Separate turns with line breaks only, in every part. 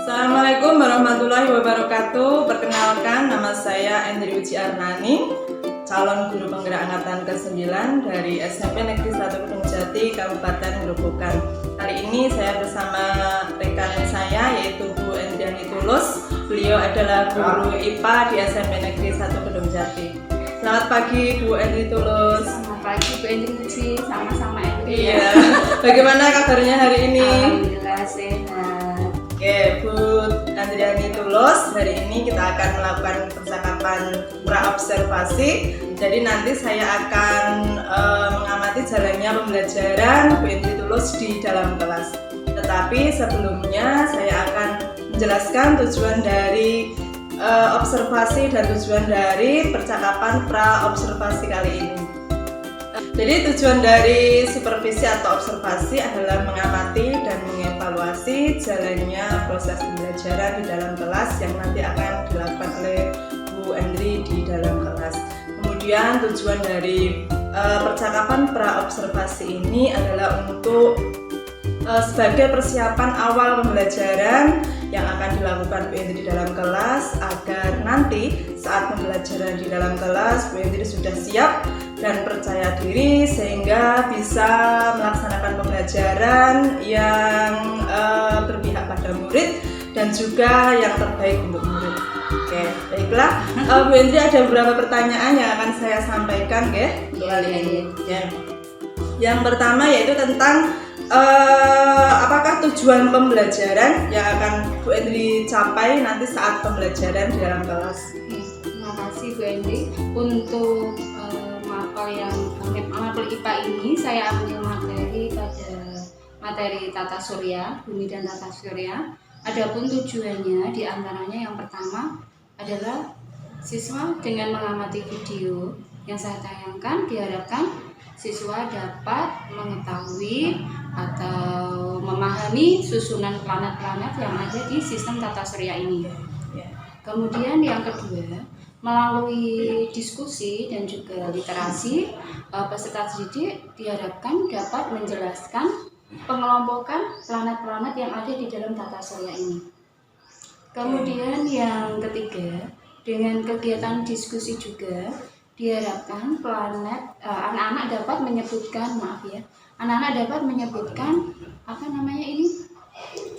Assalamualaikum warahmatullahi wabarakatuh. Perkenalkan, nama saya Endri Uci Arnani, calon guru penggerak angkatan ke-9 dari SMP Negeri 1 Kedung Jati, Kabupaten Gerobokan. Kali ini saya bersama rekan saya yaitu Bu Endriani Tulus. Beliau adalah guru IPA di SMP Negeri 1 Kedung Jati. Selamat pagi Bu Endri Tulus.
Selamat pagi Bu Endri Uci, sama-sama Endri.
Iya. Bagaimana kabarnya hari ini?
Alhamdulillah sehat.
Oke, Bu Endriani Tulus, hari ini kita akan melakukan percakapan pra-observasi. Jadi nanti saya akan mengamati jalannya pembelajaran Bu Endri Tulus di dalam kelas. Tetapi sebelumnya saya akan menjelaskan tujuan dari observasi dan tujuan dari percakapan pra-observasi kali ini. Jadi tujuan dari supervisi atau observasi adalah mengamati dan mengevaluasi jalannya proses pembelajaran di dalam kelas yang nanti akan dilakukan oleh Bu Endri di dalam kelas. Kemudian tujuan dari percakapan pra-observasi ini adalah untuk sebagai persiapan awal pembelajaran yang akan dilakukan Bu Endri di dalam kelas, agar nanti saat pembelajaran di dalam kelas Bu Endri sudah siap dan percaya diri sehingga bisa melaksanakan pembelajaran yang berpihak pada murid dan juga yang terbaik untuk murid. Oke, baiklah. Bu Endri, ada beberapa pertanyaan yang akan saya sampaikan untuk kali ini. Yang pertama yaitu tentang apakah tujuan pembelajaran yang akan Bu Endri capai nanti saat pembelajaran di dalam kelas?
Terima kasih Bu Endri. Untuk mapel IPA ini saya ambil materi tata surya, bumi dan tata surya. Adapun tujuannya diantaranya yang pertama adalah siswa dengan mengamati video yang saya tayangkan diharapkan siswa dapat mengetahui atau memahami susunan planet-planet yang ada di sistem tata surya ini. Kemudian yang kedua, melalui diskusi dan juga literasi, peserta didik diharapkan dapat menjelaskan pengelompokan planet-planet yang ada di dalam tata surya ini. Kemudian yang ketiga, dengan kegiatan diskusi juga diharapkan anak-anak dapat menyebutkan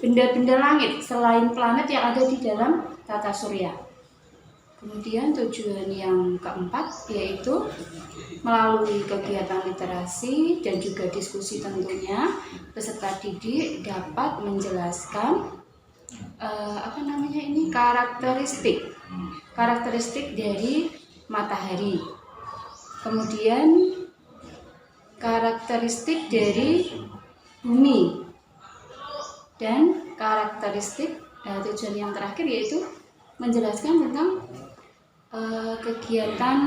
benda-benda langit selain planet yang ada di dalam tata surya. Kemudian tujuan yang keempat yaitu melalui kegiatan literasi dan juga diskusi tentunya peserta didik dapat menjelaskan karakteristik dari matahari, kemudian karakteristik dari bumi, dan karakteristik tujuan yang terakhir yaitu menjelaskan tentang kegiatan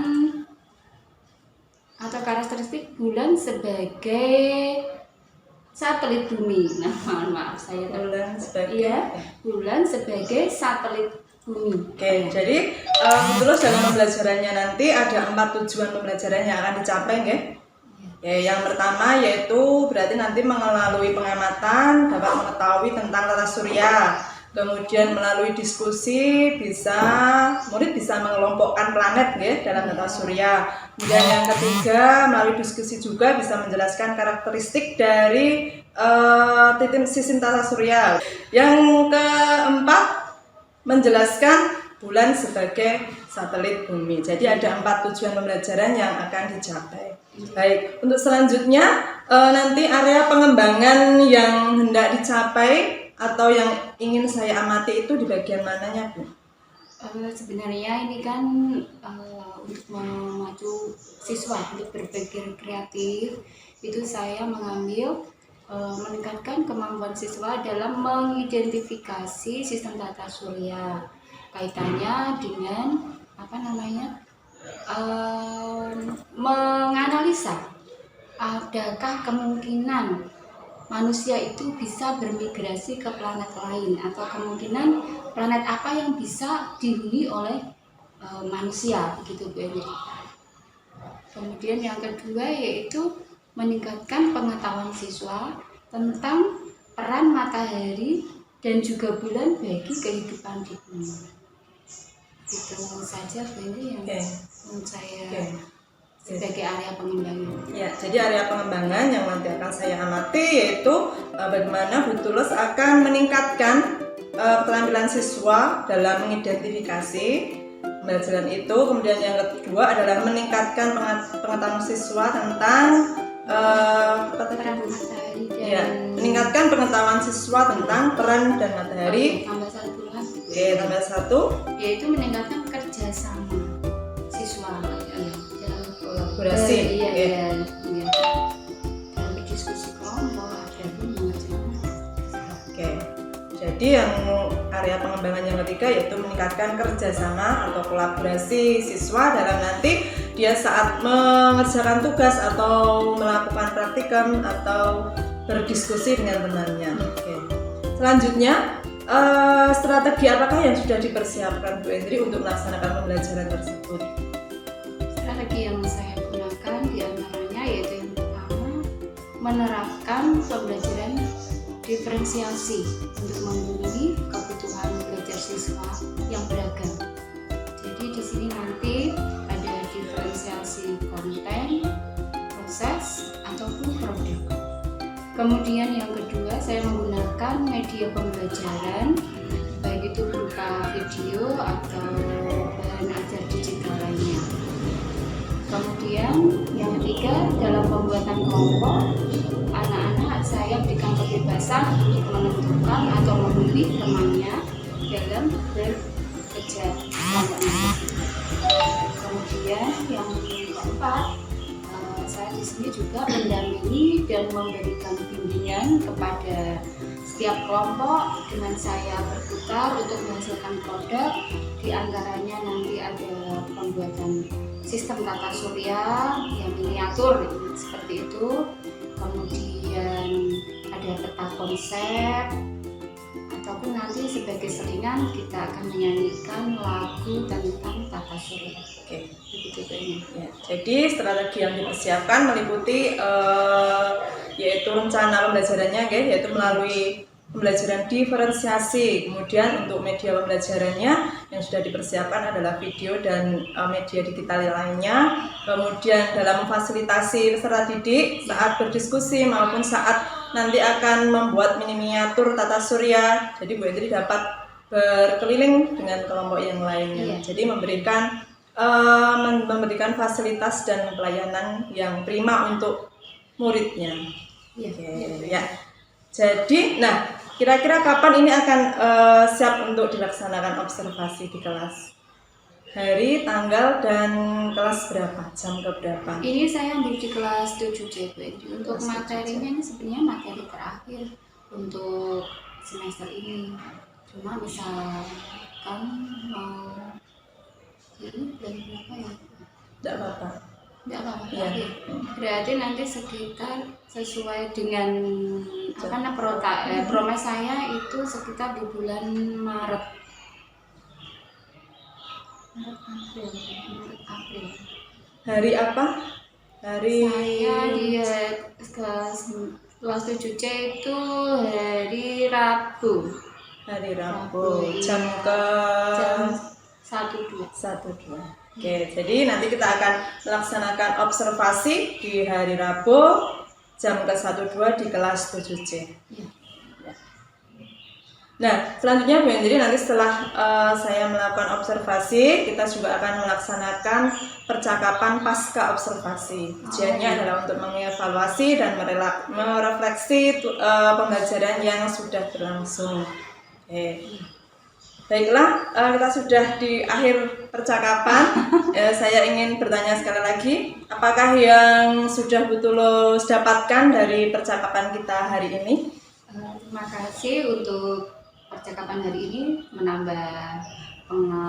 atau karakteristik bulan sebagai satelit bumi. Bulan sebagai satelit bumi.
Oke, jadi terus dalam pembelajarannya nanti ada 4 tujuan pembelajaran yang akan dicapai, yang pertama yaitu berarti nanti melalui pengamatan dapat mengetahui tentang tata surya. Kemudian melalui diskusi murid bisa mengelompokkan planet dalam tata surya. Kemudian yang ketiga, melalui diskusi juga bisa menjelaskan karakteristik dari sistem tata surya. Yang keempat, menjelaskan bulan sebagai satelit bumi. Jadi ada 4 tujuan pembelajaran yang akan dicapai. Baik, untuk selanjutnya nanti area pengembangan yang hendak dicapai atau yang ingin saya amati itu di bagian mananya, Bu?
Sebenarnya ini kan untuk memacu siswa untuk berpikir kreatif, itu saya mengambil meningkatkan kemampuan siswa dalam mengidentifikasi sistem tata surya, kaitannya dengan menganalisa adakah kemungkinan manusia itu bisa bermigrasi ke planet lain, atau kemungkinan planet apa yang bisa dihuni oleh manusia, begitu Bu Eni. Kemudian yang kedua yaitu meningkatkan pengetahuan siswa tentang peran matahari dan juga bulan bagi kehidupan di bumi. Itu saja ini yang menurut saya sebagai area pengembangan.
Ya, jadi area pengembangan yang nanti akan saya amati yaitu bagaimana Bu Tulus akan meningkatkan keterampilan siswa dalam mengidentifikasi pembelajaran itu. Kemudian yang kedua adalah meningkatkan pengetahuan siswa tentang
Peran matahari dan
meningkatkan pengetahuan siswa tentang peran dan matahari.
Tambah satu lagi.
Tambah satu,
yaitu meningkatkan kerjasama siswa dalam
kolaborasi.
Iya. Dalam diskusi kelompok dan
Oke. Jadi yang area pengembangan yang ketiga yaitu meningkatkan kerjasama atau kolaborasi siswa dalam nanti dia saat mengerjakan tugas atau melakukan praktikum atau berdiskusi dengan temannya. Oke. Selanjutnya, strategi apakah yang sudah dipersiapkan Bu Endri untuk melaksanakan pembelajaran tersebut?
Strategi yang saya gunakan diantaranya yaitu yang pertama menerapkan pembelajaran diferensiasi untuk memenuhi kebutuhan belajar siswa yang beragam. Jadi di sini nanti ada diferensiasi konten, proses ataupun produk. Kemudian yang kedua saya menggunakan media pembelajaran baik itu berupa video atau bahan ajar digital lainnya. Kemudian yang ketiga dalam pembuatan kelompok anak-anak saya berikan kebebasan untuk menentukan atau memilih temannya dalam bekerja kelompok. Kemudian yang keempat saya di sini juga mendampingi dan memberikan bimbingan kepada setiap kelompok dengan saya berputar untuk menghasilkan produk. Di antaranya nanti ada pembuatan sistem tata surya yang miniatur seperti itu. Kemudian ada peta konsep ataupun nanti sebagai selingan kita akan menyanyikan lagu tentang tata surya.
Oke.
Begitu ini.
Ya, jadi strategi yang dipersiapkan meliputi yaitu rencana pembelajarannya, yaitu melalui pembelajaran diferensiasi. Kemudian untuk media pembelajarannya yang sudah dipersiapkan adalah video dan media digital lainnya. Kemudian dalam memfasilitasi peserta didik saat berdiskusi maupun saat nanti akan membuat miniatur tata surya. Jadi Bu Endri dapat berkeliling dengan kelompok yang lainnya. Jadi memberikan fasilitas dan pelayanan yang prima untuk muridnya. Ya. Jadi, kira-kira kapan ini akan siap untuk dilaksanakan observasi di kelas? Hari, tanggal, dan kelas berapa? Jam ke berapa?
Ini saya ambil di kelas 7C. Untuk materinya ini sebenarnya materi terakhir untuk semester ini. Cuma misalkan mau ini dari berapa ya?
Tidak apa-apa.
Tidak apa-apa.
Ya.
Berarti nanti sekitar sesuai dengan promes saya itu sekitar di bulan Maret. April.
Hari apa? Hari
Saya di kelas 7C itu hari Rabu.
Hari Rabu. Jam ke
1-2.
Oke, jadi nanti kita akan melaksanakan observasi di hari Rabu jam ke 1-2 di kelas 7C.
Ya.
Nah, selanjutnya Bu Endri nanti setelah saya melakukan observasi, kita juga akan melaksanakan percakapan pasca observasi. Tujuannya adalah untuk mengevaluasi dan merefleksi pembelajaran yang sudah berlangsung. Oke. Baiklah, kita sudah di akhir percakapan. Saya ingin bertanya sekali lagi, apakah yang sudah Bu Tulus dapatkan dari percakapan kita hari ini?
Terima kasih untuk percakapan hari ini, menambah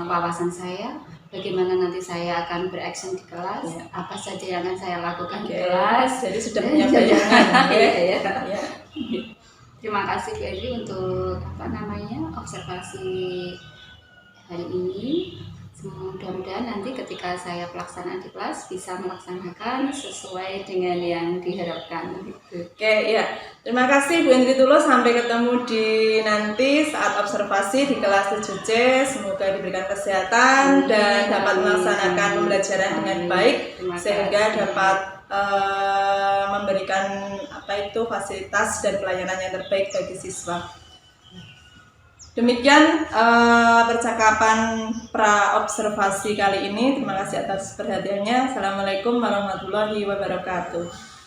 wawasan saya. Bagaimana nanti saya akan beraction di kelas, apa saja yang akan saya lakukan di kelas.
Jadi sudah punya bayangan.
Ya. Terima kasih Bu Endri untuk observasi hari ini. Mudah-mudahan nanti ketika saya pelaksanaan di kelas bisa melaksanakan sesuai dengan yang diharapkan.
Oke, ya. Terima kasih Bu Indri Tulus, sampai ketemu di nanti saat observasi di kelas 7C. Semoga diberikan kesehatan dan dapat melaksanakan pembelajaran dengan baik sehingga dapat memberikan fasilitas dan pelayanan yang terbaik bagi siswa. Demikian percakapan pra-observasi kali ini. Terima kasih atas perhatiannya. Assalamualaikum warahmatullahi wabarakatuh.